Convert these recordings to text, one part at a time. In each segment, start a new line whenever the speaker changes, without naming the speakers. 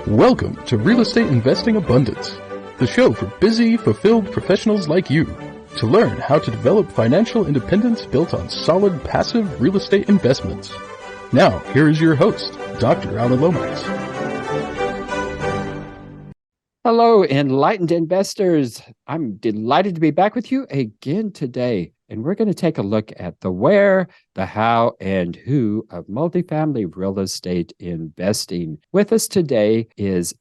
Welcome to Real Estate Investing Abundance, the show for busy, fulfilled professionals like you to learn how to develop financial independence built on solid, passive real estate investments. Now, here is your host, Dr. Alan Lomax.
Hello, enlightened investors. I'm delighted to be back with you again today. And we're going to take a look at the where, the how, and who of multifamily real estate investing. With us today is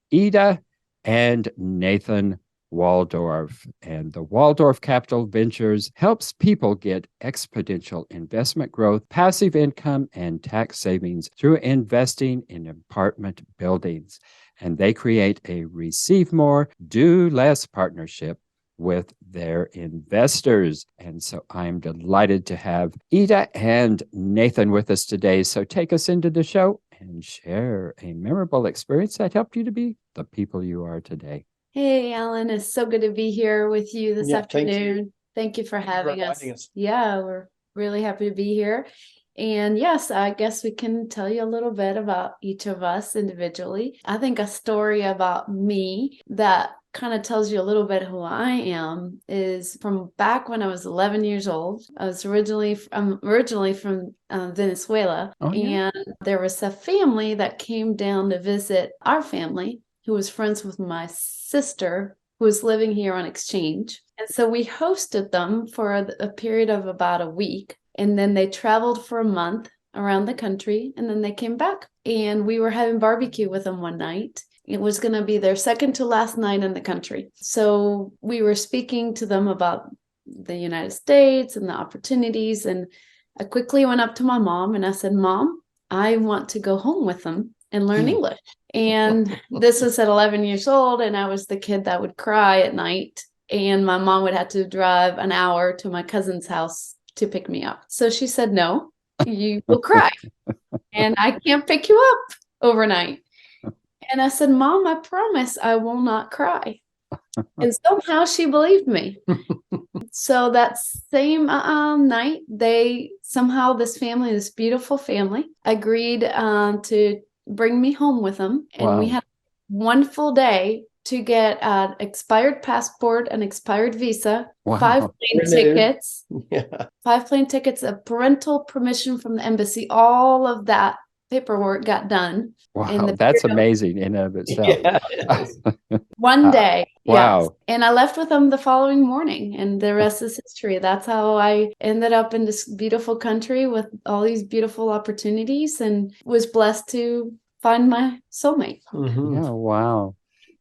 Eda and Nathan Walldorf. And the Walldorf Capital Ventures helps people get exponential investment growth, passive income, and tax savings through investing in apartment buildings. And they create a receive more, do less partnership with their investors. And so I'm delighted to have Eda and Nathan with us today. So take us into the show and share a memorable experience that helped you to be the people you are today.
Hey, Alan, it's so good to be here with you this afternoon. Thank you for having us. Yeah, we're really happy to be here. And yes, I guess we can tell you a little bit about each of us individually. I think a story about me that kind of tells you a little bit who I am is from back when I was 11 years old. I was originally from Venezuela. And there was a family that came down to visit our family who was friends with my sister who was living here on exchange. And so we hosted them for a period of about a week. And then they traveled for a month around the country, and then they came back. And we were having barbecue with them one night. It was going to be their second to last night in the country. So we were speaking to them about the United States and the opportunities. And I quickly went up to my mom and I said, Mom, I want to go home with them and learn English. And this was at 11 years old. And I was the kid that would cry at night. And my mom would have to drive an hour to my cousin's house to pick me up. So she said, no, you will cry. And I can't pick you up overnight. And I said, Mom, I promise I will not cry. And somehow she believed me. So that same night, this beautiful family, agreed to bring me home with them. And we had one full day to get an expired passport, an expired visa, 5 plane tickets, 5 plane tickets, a parental permission from the embassy. All of that paperwork got done.
Wow, that's amazing in and of itself.
One day.
Wow.
Yes. And I left with them the following morning, and the rest is history. That's how I ended up in this beautiful country with all these beautiful opportunities and was blessed to find my soulmate.
Mm-hmm. Yeah, wow.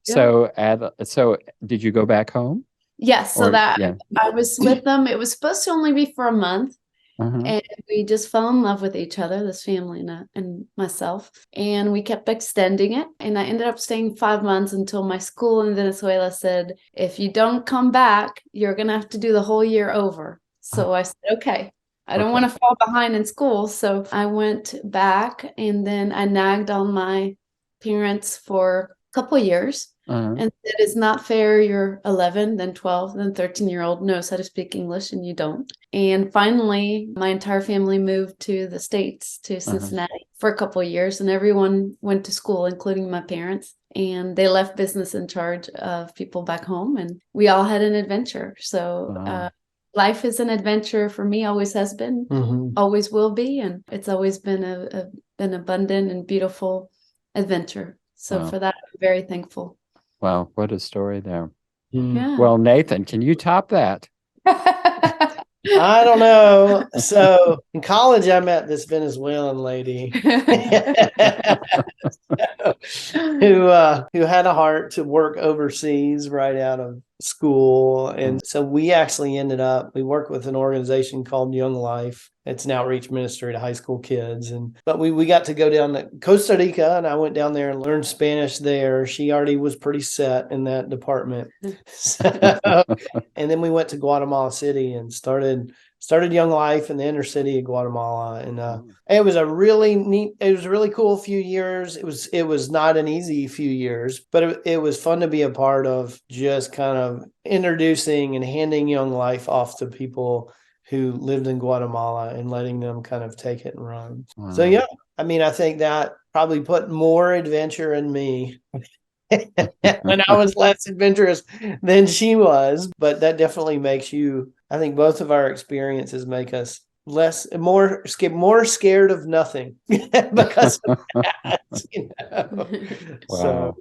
Yeah. So did you go back home?
Yes. I was with them. It was supposed to only be for a month. And we just fell in love with each other, this family and myself. And we kept extending it. And I ended up staying 5 months until my school in Venezuela said, if you don't come back, you're going to have to do the whole year over. So I said, okay. I don't want to fall behind in school. So I went back, and then I nagged on my parents for a couple of years. And said, it's not fair. You're 11, then 12, then 13-year-old knows how to speak English and you don't. And finally, my entire family moved to the States, to Cincinnati for a couple of years. And everyone went to school, including my parents. And they left business in charge of people back home. And we all had an adventure. So life is an adventure for me, always has been, always will be. And it's always been an abundant and beautiful adventure. So for that, I'm very thankful.
Wow, what a story there. Yeah. Well, Nathan, can you top that?
I don't know. So in college, I met this Venezuelan lady who had a heart to work overseas right out of school. And so we actually we work with an organization called Young Life. It's an outreach ministry to high school kids. But we got to go down to Costa Rica, and I went down there and learned Spanish there. She already was pretty set in that department. And then we went to Guatemala City and started Young Life in the inner city of Guatemala. And it was a really cool few years. It was not an easy few years, but it was fun to be a part of, just kind of introducing and handing Young Life off to people who lived in Guatemala and letting them kind of take it and run. Wow. So, yeah, I mean, I think that probably put more adventure in me when I was less adventurous than she was. But that definitely makes you, I think both of our experiences make us more scared of nothing because of that,
Wow.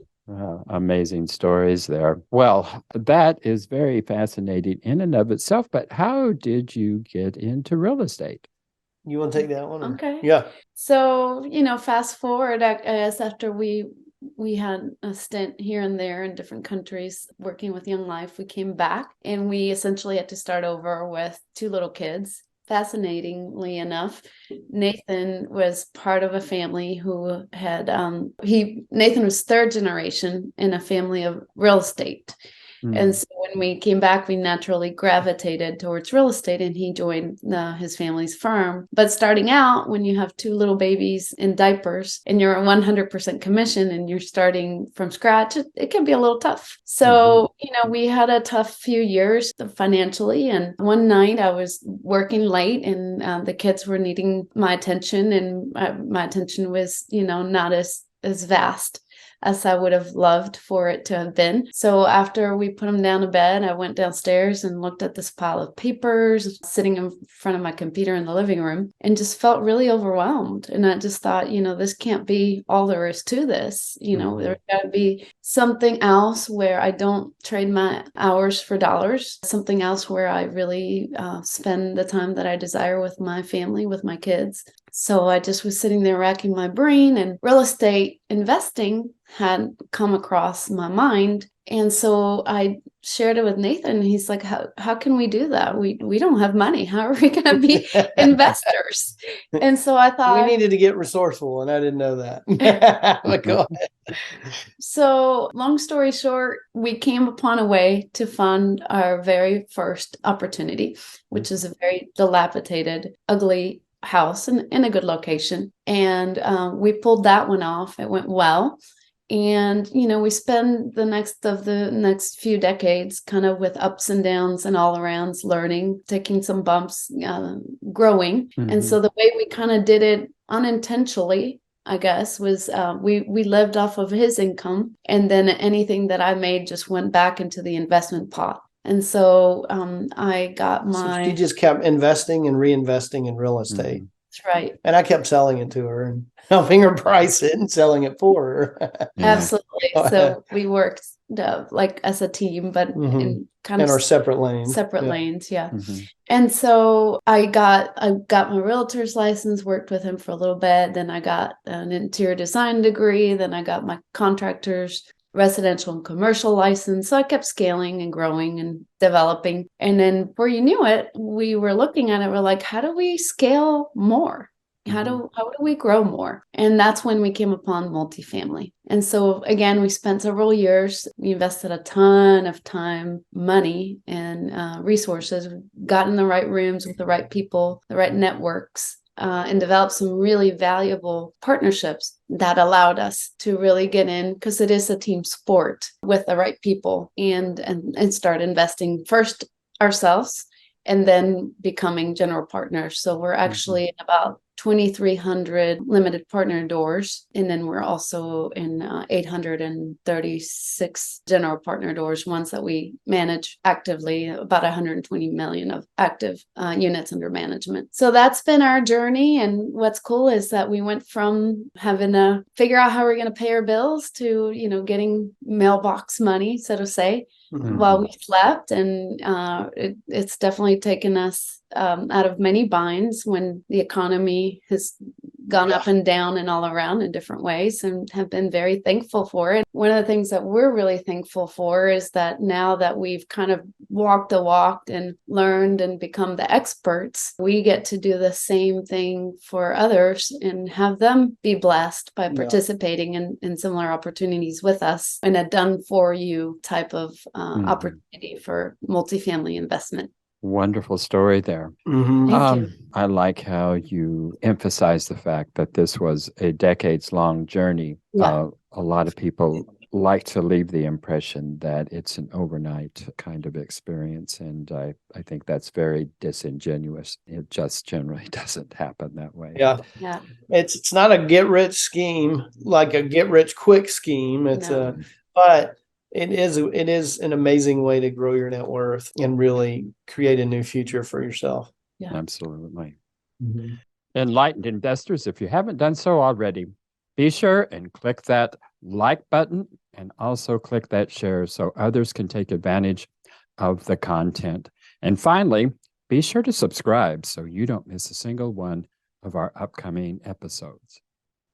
Amazing stories there. Well, that is very fascinating in and of itself. But how did you get into real estate?
You want to take that one?
Okay.
Yeah.
So, fast forward, I guess after we had a stint here and there in different countries working with Young Life, we came back and we essentially had to start over with 2 little kids. Fascinatingly enough, Nathan was part of a family who had Nathan was 3rd generation in a family of real estate. And so when we came back, we naturally gravitated towards real estate, and he joined his family's firm. But starting out, when you have 2 little babies in diapers and you're 100% commission and you're starting from scratch, it can be a little tough. So, we had a tough few years financially. And one night I was working late and the kids were needing my attention, and my attention was, not as vast as I would have loved for it to have been. So after we put them down to bed, I went downstairs and looked at this pile of papers sitting in front of my computer in the living room and just felt really overwhelmed. And I just thought, this can't be all there is to this. There's got to be something else where I don't trade my hours for dollars, something else where I really spend the time that I desire with my family, with my kids. So I just was sitting there racking my brain, and real estate investing had come across my mind. And so I shared it with Nathan, and he's like, how can we do that? We don't have money. How are we going to be investors? And so I thought
we needed to get resourceful, and I didn't know that. But go ahead.
So long story short, we came upon a way to fund our very first opportunity, which is a very dilapidated, ugly house in a good location. And we pulled that one off. It went well. And, we spend the next few decades kind of with ups and downs and all arounds, learning, taking some bumps, growing. And so the way we kind of did it unintentionally, I guess, was we lived off of his income. And then anything that I made just went back into the investment pot. And so I got
So she just kept investing and reinvesting in real estate.
That's right.
And I kept selling it to her and helping her price it and selling it for her.
Absolutely. So we worked like as a team, but in kind of
our separate lanes.
Lanes, yeah. And so I got my realtor's license, worked with him for a little bit. Then I got an interior design degree. Then I got my contractor's residential and commercial license. So I kept scaling and growing and developing. And then before you knew it, we were looking at it. We're like, how do we scale more? How do we grow more? And that's when we came upon multifamily. And so again, we spent several years. We invested a ton of time, money, and resources. We got in the right rooms with the right people, the right networks, and developed some really valuable partnerships that allowed us to really get in, because it is a team sport, with the right people and start investing first ourselves and then becoming general partners. So we're actually in about 2,300 limited partner doors. And then we're also in 836 general partner doors, ones that we manage actively, about 120 million of active units under management. So that's been our journey. And what's cool is that we went from having to figure out how we're going to pay our bills to, getting mailbox money, so to say, while we slept. And it's definitely taken us out of many binds when the economy has gone up and down and all around in different ways, and have been very thankful for it. One of the things that we're really thankful for is that now that we've kind of walked the walk and learned and become the experts, we get to do the same thing for others and have them be blessed by participating in similar opportunities with us, in a done for you type of opportunity for multifamily investment.
Wonderful story there.
Thank you.
I like how you emphasize the fact that this was a decades-long journey.
Yeah.
A lot of people like to leave the impression that it's an overnight kind of experience. And I think that's very disingenuous. It just generally doesn't happen that way.
Yeah.
Yeah.
It's not a get rich scheme, like a get rich quick scheme.
No.
But it is an amazing way to grow your net worth and really create a new future for yourself.
Yeah.
Absolutely.
Mm-hmm.
Enlightened investors, if you haven't done so already, be sure and click that like button and also click that share so others can take advantage of the content. And finally, be sure to subscribe so you don't miss a single one of our upcoming episodes.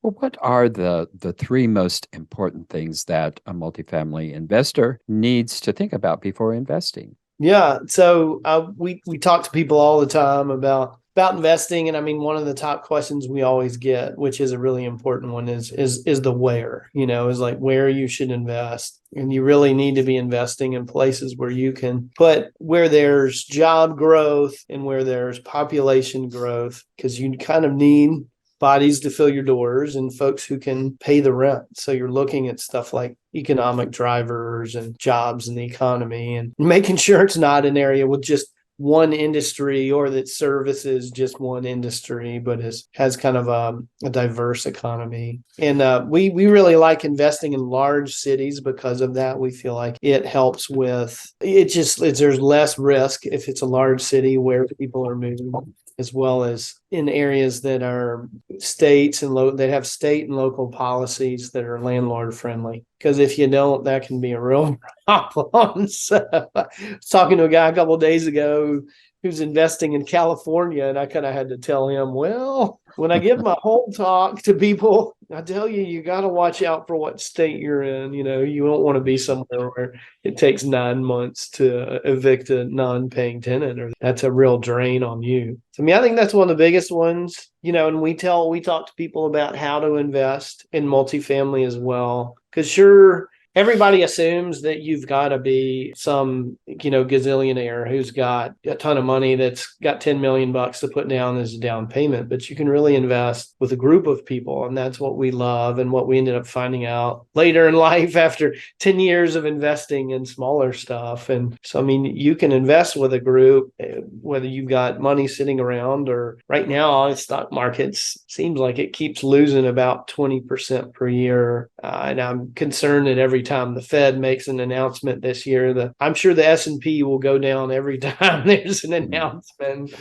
Well, what are the three most important things that a multifamily investor needs to think about before investing?
Yeah. So we talk to people all the time about investing, and I mean, one of the top questions we always get, which is a really important one, is the where. Is like where you should invest, and you really need to be investing in places where you can where there's job growth and where there's population growth, because you kind of need bodies to fill your doors and folks who can pay the rent. So you're looking at stuff like economic drivers and jobs in the economy, and making sure it's not an area with just one industry or that services just one industry, but has kind of a diverse economy. And we really like investing in large cities because of that. We feel like it helps with there's less risk if it's a large city where people are moving, as well as in areas that are states and that have state and local policies that are landlord friendly. Because if you don't, that can be a real problem. So I was talking to a guy a couple of days ago who's investing in California, and I kind of had to tell him, well, when I give my whole talk to people, I tell you got to watch out for what state you're in. You don't want to be somewhere where it takes 9 months to evict a non-paying tenant, or that's a real drain on you. So, I mean, I think that's one of the biggest ones, and we talk to people about how to invest in multifamily as well. Because sure, everybody assumes that you've got to be some, gazillionaire who's got a ton of money that's got $10 million to put down as a down payment. But you can really invest with a group of people. And that's what we love, and what we ended up finding out later in life after 10 years of investing in smaller stuff. And so, I mean, you can invest with a group, whether you've got money sitting around, or right now, the stock markets seems like it keeps losing about 20% per year. And I'm concerned that every time the Fed makes an announcement this year, I'm sure the S&P will go down every time there's an announcement.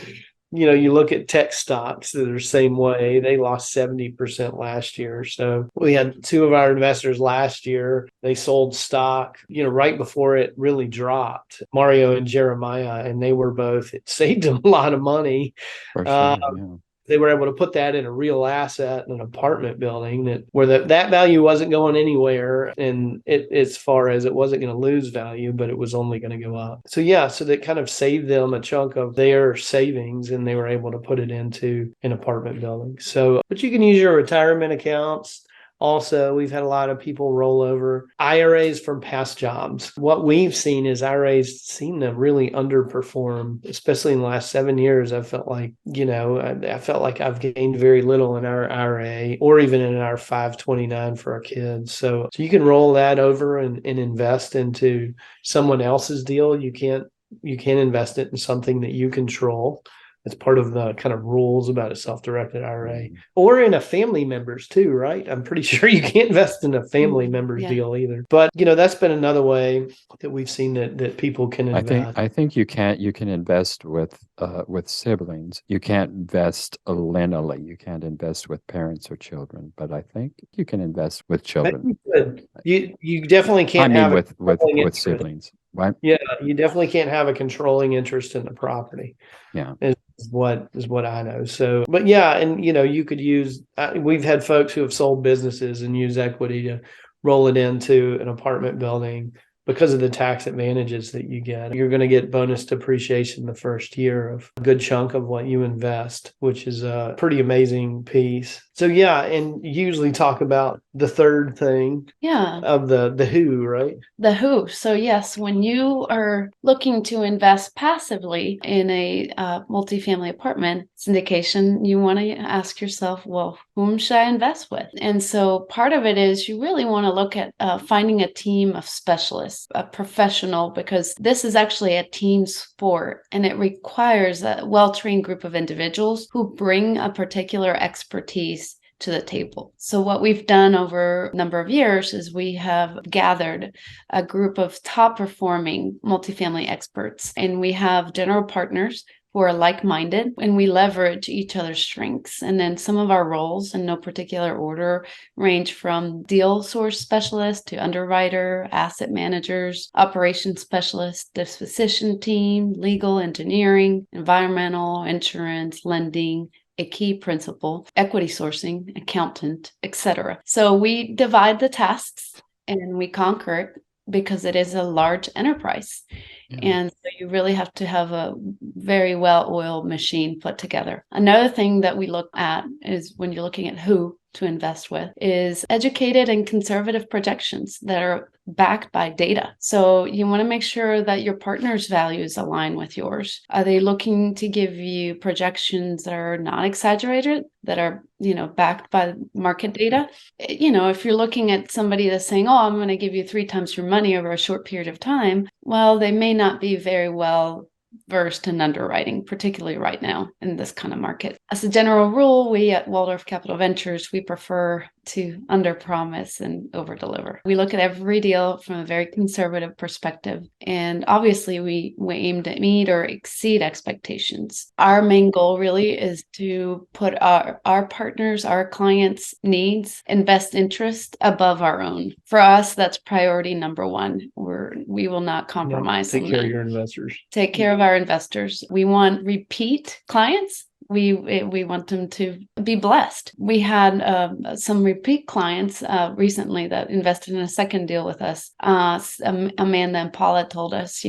You look at tech stocks that are the same way. They lost 70% last year. So we had two of our investors last year. They sold stock, right before it really dropped, Mario and Jeremiah, and it saved them a lot of money.
For sure, yeah.
They were able to put that in a real asset in an apartment building where that value wasn't going anywhere, and as far as it wasn't going to lose value, but it was only going to go up. So that kind of saved them a chunk of their savings, and they were able to put it into an apartment building. So, but you can use your retirement accounts. Also, we've had a lot of people roll over IRAs from past jobs. What we've seen is IRAs seem to really underperform, especially in the last 7 years. I felt like, I felt like I've gained very little in our IRA, or even in our 529 for our kids. So you can roll that over and invest into someone else's deal. You can invest it in something that you control. It's part of the kind of rules about a self-directed IRA, or in a family member's too, right? I'm pretty sure you can't invest in a family member's deal either. But that's been another way that we've seen that people can invest.
I think you can invest with siblings. You can't invest lineally. You can't invest with parents or children. But I think you can invest with children.
You definitely can't
with siblings. Right?
Yeah, you definitely can't have a controlling interest in the property.
Yeah.
Is what I know. So, but yeah, and you could use. We've had folks who have sold businesses and use equity to roll it into an apartment building because of the tax advantages that you get. You're going to get bonus depreciation the first year of a good chunk of what you invest, which is a pretty amazing piece. So yeah, and usually talk about the third thing
Yeah.
of the who, right?
The who. So yes, when you are looking to invest passively in a multifamily apartment syndication, you want to ask yourself, well, whom should I invest with? And so part of it is you really want to look at finding a team of specialists, a professional, because this is actually a team sport and it requires a well-trained group of individuals who bring a particular expertise to the table. So what we've done over a number of years is we have gathered a group of top performing multifamily experts, and we have general partners who are like-minded, and we leverage each other's strengths. And then some of our roles, in no particular order, range from deal source specialist to underwriter, asset managers, operations specialist, disposition team, legal, engineering, environmental, insurance, lending, a key principal, equity sourcing, accountant, etc. So we divide the tasks and we conquer it because it is a large enterprise.
Yeah.
And so you really have to have a very well-oiled machine put together. Another thing that we look at is when you're looking at who to invest with is educated and conservative projections that are backed by data. So you want to make sure that your partner's values align with yours. Are they looking to give you projections that are not exaggerated, that are, backed by market data? If you're looking at somebody that's saying, oh, I'm going to give you 3 times your money over a short period of time, well, they may not be very well versed in underwriting, particularly right now in this kind of market. As a general rule, we at Walldorf Capital Ventures, we prefer to underpromise and overdeliver. We look at every deal from a very conservative perspective, and obviously we aim to meet or exceed expectations. Our main goal really is to put our partners, our clients' needs and best interest above our own. For us, that's priority number one. We will not compromise.
Take care of your investors.
Take care of our investors. We want repeat clients. We want them to be blessed. We had some repeat clients recently that invested in a second deal with us. Amanda and Paula told us,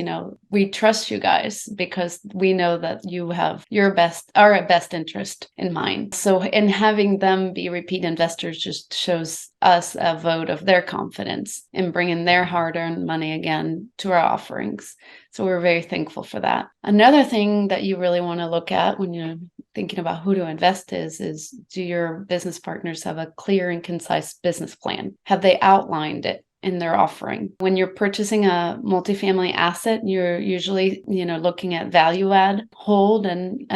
we trust you guys because we know that you have our best interest in mind. So in having them be repeat investors just shows us a vote of their confidence in bringing their hard-earned money again to our offerings. So we're very thankful for that. Another thing that you really want to look at when you're thinking about who to invest is do your business partners have a clear and concise business plan? Have they outlined it in their offering? When you're purchasing a multifamily asset, you're usually, looking at value add, hold, and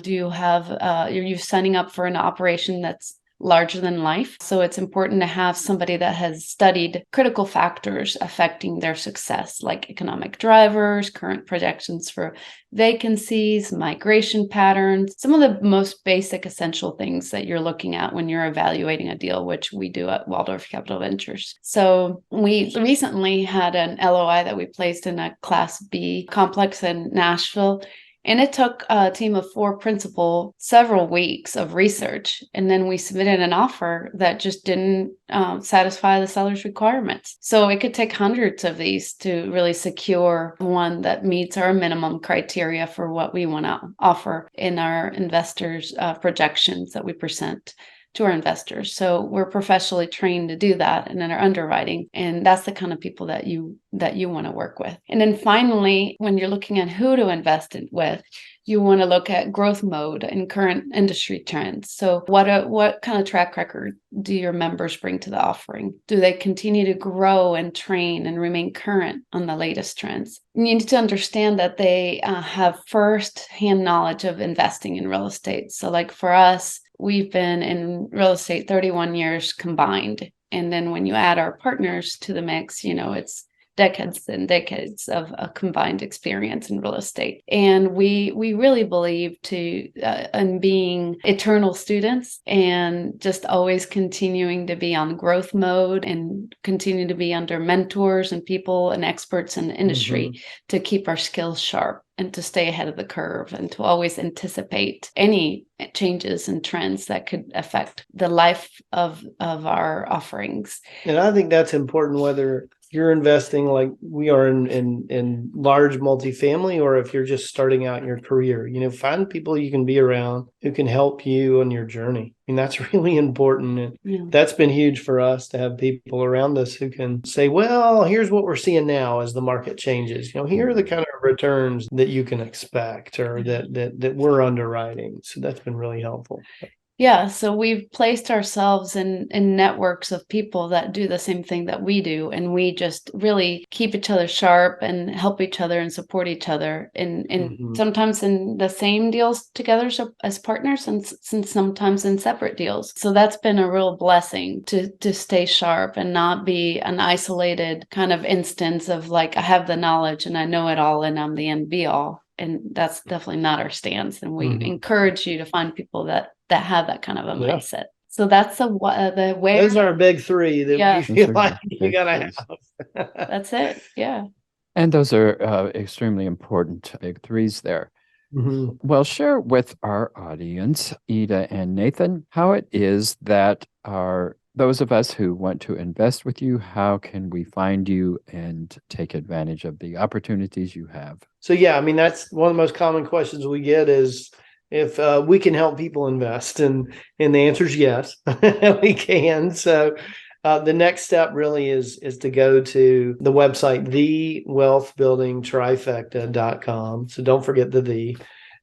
do you have, are you signing up for an operation that's larger than life? So it's important to have somebody that has studied critical factors affecting their success, like economic drivers, current projections for vacancies, migration patterns, some of the most basic essential things that you're looking at when you're evaluating a deal, which we do at Walldorf Capital Ventures. So we recently had an LOI that we placed in a Class B complex in Nashville. And it took a team of 4 principal several weeks of research. And then we submitted an offer that just didn't satisfy the seller's requirements. So it could take hundreds of these to really secure one that meets our minimum criteria for what we want to offer in our investors' projections that we present to our investors. So we're professionally trained to do that and in our underwriting. And that's the kind of people that you want to work with. And then finally, when you're looking at who to invest with, you want to look at growth mode and current industry trends. So what kind of track record do your members bring to the offering? Do they continue to grow and train and remain current on the latest trends? You need to understand that they have first-hand knowledge of investing in real estate. So like for us, we've been in real estate 31 years combined. And then when you add our partners to the mix, it's decades and decades of a combined experience in real estate. And we really believe in being eternal students and just always continuing to be on growth mode and continue to be under mentors and people and experts in the industry to keep our skills sharp and to stay ahead of the curve and to always anticipate any changes and trends that could affect the life of our offerings.
And I think that's important, whether you're investing like we are in large multifamily, or if you're just starting out in your career, find people you can be around who can help you on your journey. I mean, that's really important. And
Yeah.
that's been huge for us to have people around us who can say, well, here's what we're seeing now as the market changes. Here are the kind of returns that you can expect, or that we're underwriting. So that's been really helpful.
Yeah, so we've placed ourselves in networks of people that do the same thing that we do, and we just really keep each other sharp and help each other and support each other, and sometimes in the same deals together as partners, and sometimes in separate deals. So that's been a real blessing to stay sharp and not be an isolated kind of instance of like, I have the knowledge and I know it all and I'm the end be all. And that's definitely not our stance. And we encourage you to find people that have that kind of a mindset. So that's the where.
Those are our big three that we feel like you gotta have.
That's it. Yeah.
And those are extremely important big threes there. Well, share with our audience, Eda and Nathan, how it is that those of us who want to invest with you, how can we find you and take advantage of the opportunities you have?
So, yeah, I mean, that's one of the most common questions we get is if we can help people invest. And the answer is yes, we can. So the next step really is to go to the website, thewealthbuildingtrifecta.com. So don't forget the.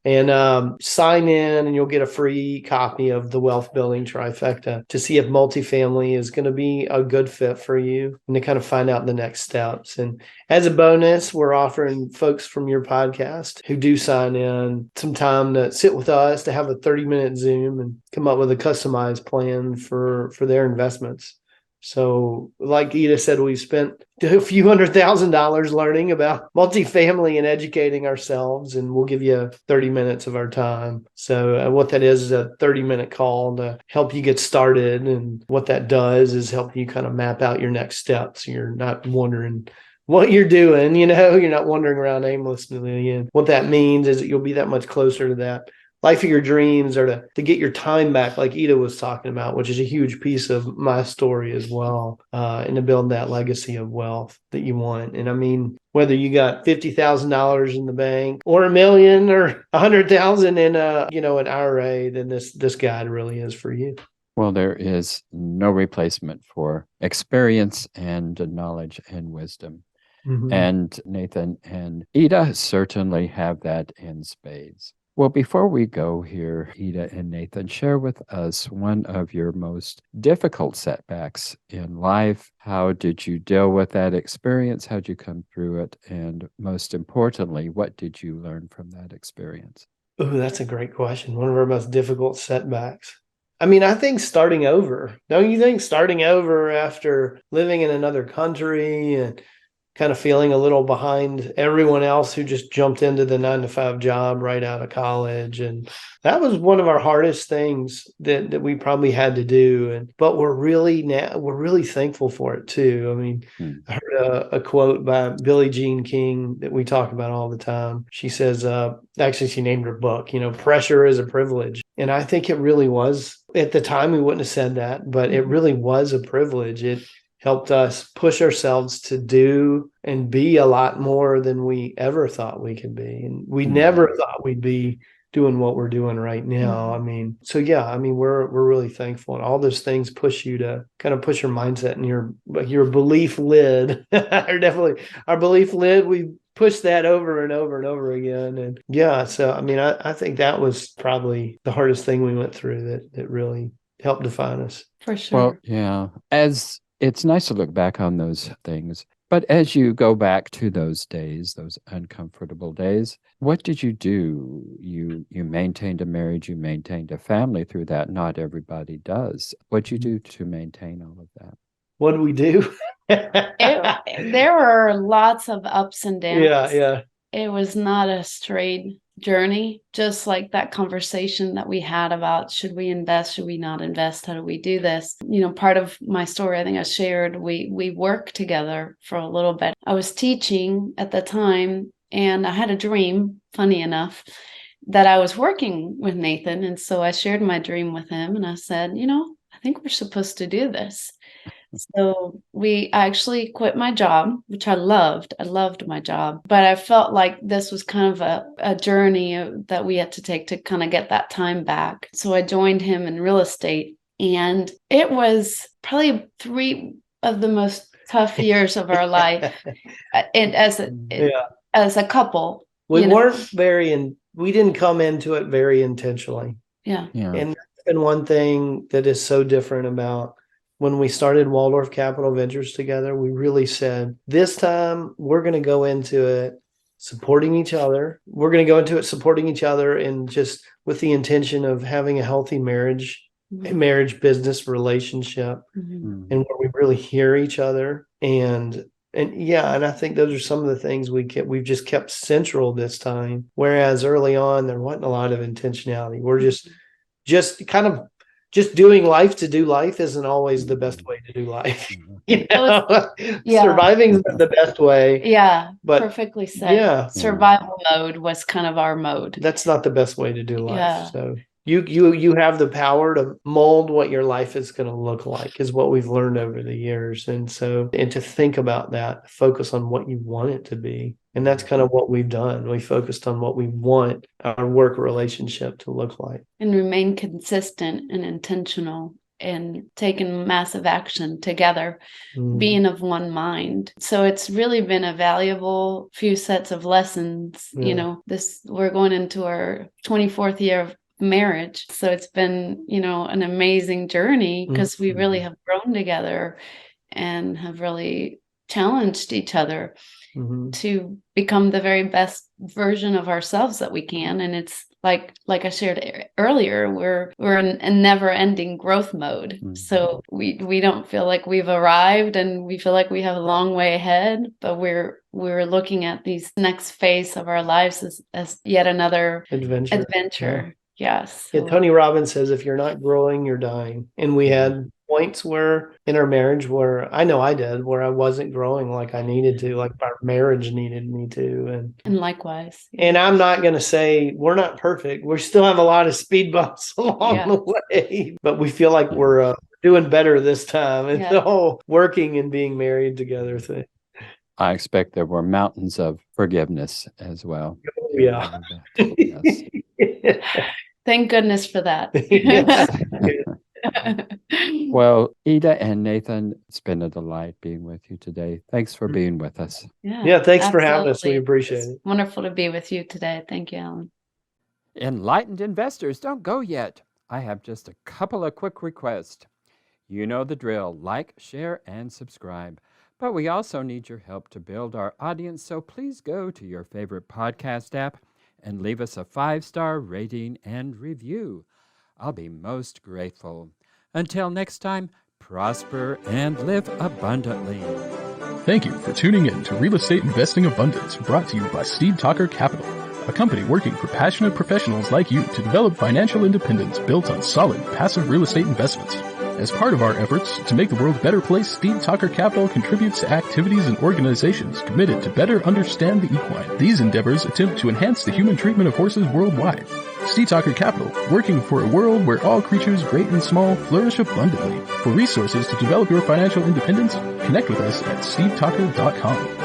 And sign in, and you'll get a free copy of the Wealth Building Trifecta to see if multifamily is going to be a good fit for you, and to kind of find out the next steps. And as a bonus, we're offering folks from your podcast who do sign in some time to sit with us, to have a 30-minute Zoom and come up with a customized plan for their investments. So like Eda said, we've spent a few $100,000 learning about multifamily and educating ourselves, and we'll give you 30 minutes of our time. So what that is a 30-minute call to help you get started. And what that does is help you kind of map out your next steps. You're not wondering what you're doing, you're not wandering around aimlessly. And what that means is that you'll be that much closer to that life of your dreams, or to get your time back, like Eda was talking about, which is a huge piece of my story as well, and to build that legacy of wealth that you want. And I mean, whether you got $50,000 in the bank or $1 million or $100,000 in an IRA, then this guide really is for you.
Well, there is no replacement for experience and knowledge and wisdom. And Nathan and Eda certainly have that in spades. Well, before we go here, Eda and Nathan, share with us one of your most difficult setbacks in life. How did you deal with that experience? How did you come through it? And most importantly, what did you learn from that experience?
Oh, that's a great question. One of our most difficult setbacks. I mean, I think starting over. Don't you think starting over after living in another country and kind of feeling a little behind everyone else who just jumped into the 9-to-5 job right out of college? And that was one of our hardest things that we probably had to do. But we're really thankful for it too. I mean, I heard a quote by Billie Jean King that we talk about all the time. She says, actually, she named her book, pressure is a privilege. And I think it really was. At the time, we wouldn't have said that, but it really was a privilege. It helped us push ourselves to do and be a lot more than we ever thought we could be. And we never thought we'd be doing what we're doing right now. I mean, so yeah, I mean, we're really thankful. And all those things push you to kind of push your mindset and your belief lid. Or definitely our belief lid, we push that over and over and over again. And yeah, so I mean, I think that was probably the hardest thing we went through that really helped define us.
For sure.
Well, yeah. It's nice to look back on those things. But as you go back to those days, those uncomfortable days, what did you do? You maintained a marriage, you maintained a family through that. Not everybody does. What did you do to maintain all of that?
What do we do?
There were lots of ups and downs.
Yeah.
It was not a straight journey, just like that conversation that we had about should we invest, should we not invest, how do we do this? Part of my story, I think I shared, we worked together for a little bit. I was teaching at the time, and I had a dream, funny enough, that I was working with Nathan. And so I shared my dream with him, and I said, I think we're supposed to do this. So I actually quit my job, which I loved. I loved my job, but I felt like this was kind of a journey that we had to take to kind of get that time back. So I joined him in real estate, and it was probably 3 of the most tough years of our life. And as a couple,
we didn't come into it very intentionally.
Yeah.
And that's been one thing that is so different about when we started Walldorf Capital Ventures together. We really said, this time we're going to go into it supporting each other. We're going to go into it supporting each other, and just with the intention of having a healthy marriage, a marriage business relationship, and where we really hear each other. And I think those are some of the things we've just kept central this time. Whereas early on, there wasn't a lot of intentionality. We're just kind of doing life to do life isn't always the best way to do life. Surviving is the best way.
Yeah,
but
perfectly said.
Yeah,
survival mode was kind of our mode.
That's not the best way to do life.
Yeah.
So you have the power to mold what your life is going to look like, is what we've learned over the years. And to think about that, focus on what you want it to be. And that's kind of what we've done. We focused on what we want our work relationship to look like.
And remain consistent and intentional, and taking massive action together, being of one mind. So it's really been a valuable few sets of lessons. We're going into our 24th year of marriage. So it's been, an amazing journey, because we really have grown together and have really challenged each other to become the very best version of ourselves that we can. And it's like I shared earlier, we're in a never-ending growth mode. So we don't feel like we've arrived, and we feel like we have a long way ahead, but we're looking at these next phase of our lives as yet another adventure. Yes.
Yeah, Tony Robbins says, if you're not growing, you're dying. And we had points where in our marriage where I know I did, where I wasn't growing like I needed to, like our marriage needed me to.
And likewise.
And I'm not going to say we're not perfect. We still have a lot of speed bumps along the way, but we feel like we're doing better this time. And the whole working and being married together thing.
I expect there were mountains of forgiveness as well.
Yeah.
Yes.
Thank goodness for that.
Well, Eda and Nathan, it's been a delight being with you today. Thanks for being with us.
Yeah, thanks for having us. We appreciate it.
Wonderful to be with you today. Thank you, Alan.
Enlightened investors, don't go yet. I have just a couple of quick requests. You know the drill. Like, share, and subscribe. But we also need your help to build our audience, so please go to your favorite podcast app and leave us a 5-star rating and review. I'll be most grateful. Until next time, prosper and live abundantly.
Thank you for tuning in to Real Estate Investing Abundance, brought to you by Steve Talker Capital, a company working for passionate professionals like you to develop financial independence built on solid, passive real estate investments. As part of our efforts to make the world a better place, Steve Talker Capital contributes to activities and organizations committed to better understand the equine. These endeavors attempt to enhance the human treatment of horses worldwide. Steve Talker Capital, working for a world where all creatures, great and small, flourish abundantly. For resources to develop your financial independence, connect with us at stevetalker.com.